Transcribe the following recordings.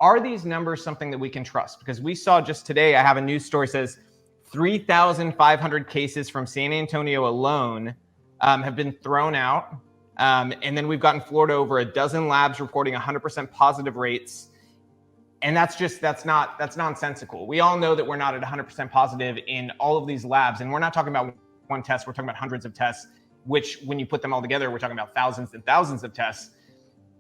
are these numbers something that we can trust? Because we saw just today, I have a news story says 3,500 cases from San Antonio alone have been thrown out. And then we've gotten Florida over a dozen labs reporting 100% positive rates. And that's nonsensical. We all know that we're not at 100% positive in all of these labs. And we're not talking about one test, we're talking about hundreds of tests, which when you put them all together, we're talking about thousands and thousands of tests.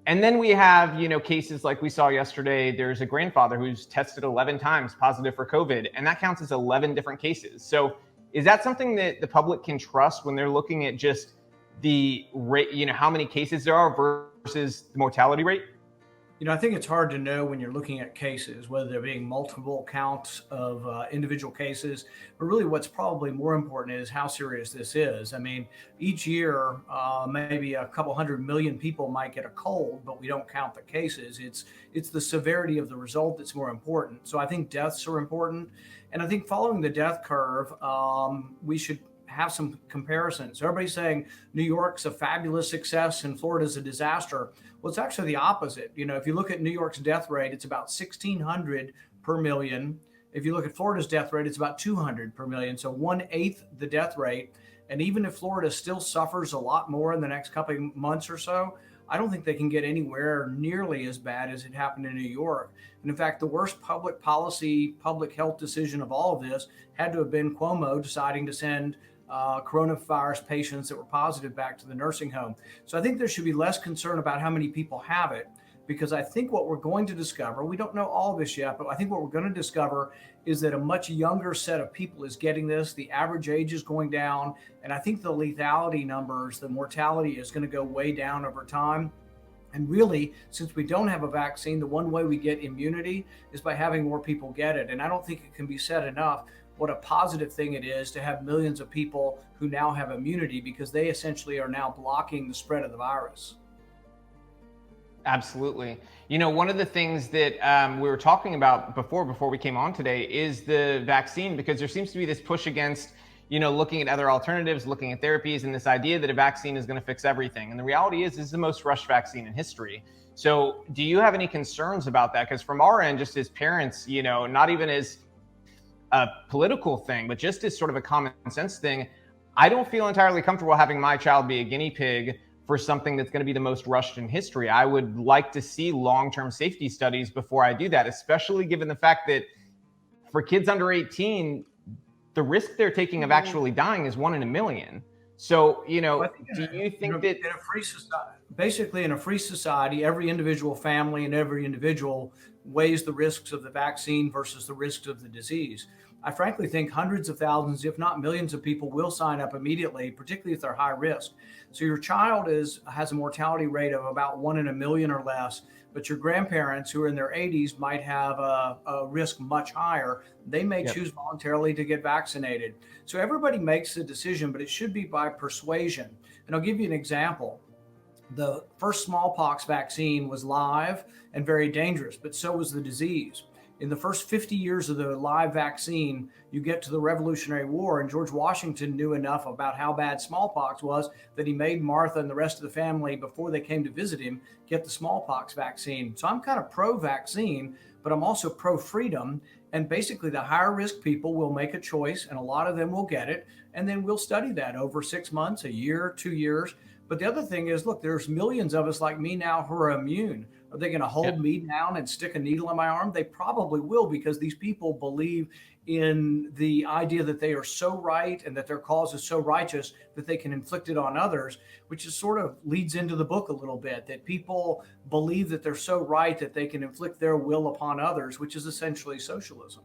And then we have, cases like we saw yesterday. There's a grandfather who's tested 11 times positive for COVID, and that counts as 11 different cases. So is that something that the public can trust when they're looking at just the rate, how many cases there are versus the mortality rate? I think it's hard to know when you're looking at cases, whether they're being multiple counts of individual cases, but really what's probably more important is how serious this is. I mean, each year, maybe a couple 100 million people might get a cold, but we don't count the cases. It's the severity of the result that's more important. So I think deaths are important. And I think following the death curve, we should have some comparisons. Everybody's saying New York's a fabulous success and Florida's a disaster. Well, it's actually the opposite. If you look at New York's death rate, it's about 1,600 per million. If you look at Florida's death rate, it's about 200 per million. So 1/8 the death rate. And even if Florida still suffers a lot more in the next couple of months or so, I don't think they can get anywhere nearly as bad as it happened in New York. And in fact, the worst public policy, public health decision of all of this had to have been Cuomo deciding to send coronavirus patients that were positive back to the nursing home. So I think there should be less concern about how many people have it, because I think what we're going to discover, we don't know all this yet, but I think what we're going to discover is that a much younger set of people is getting this. The average age is going down. And I think the lethality numbers, the mortality is going to go way down over time. And really, since we don't have a vaccine, the one way we get immunity is by having more people get it. And I don't think it can be said enough what a positive thing it is to have millions of people who now have immunity, because they essentially are now blocking the spread of the virus. Absolutely. One of the things that we were talking about before we came on today is the vaccine, because there seems to be this push against, looking at other alternatives, looking at therapies, and this idea that a vaccine is going to fix everything. And the reality is, this is the most rushed vaccine in history. So do you have any concerns about that? Because from our end, just as parents, not even as a political thing, but just as sort of a common sense thing, I don't feel entirely comfortable having my child be a guinea pig for something that's going to be the most rushed in history. I would like to see long-term safety studies before I do that, especially given the fact that for kids under 18, the risk they're taking of actually dying is 1 in a million. So, do you think that in a free society, basically in a free society, every individual family and every individual weighs the risks of the vaccine versus the risks of the disease? I frankly think hundreds of thousands, if not millions of people will sign up immediately, particularly if they're high risk. So your child has a mortality rate of about 1 in a million or less, but your grandparents who are in their 80s might have a risk much higher. They may choose voluntarily to get vaccinated. So everybody makes the decision, but it should be by persuasion. And I'll give you an example. The first smallpox vaccine was live and very dangerous, but so was the disease. In the first 50 years of the live vaccine, you get to the Revolutionary War, and George Washington knew enough about how bad smallpox was that he made Martha and the rest of the family, before they came to visit him, get the smallpox vaccine. So I'm kind of pro-vaccine, but I'm also pro-freedom. And basically, the higher risk people will make a choice, and a lot of them will get it. And then we'll study that over 6 months, a year, 2 years. But the other thing is, look, there's millions of us like me now who are immune. Are they going to hold me down and stick a needle in my arm? They probably will, because these people believe in the idea that they are so right and that their cause is so righteous that they can inflict it on others, which is sort of leads into the book a little bit, that people believe that they're so right that they can inflict their will upon others, which is essentially socialism.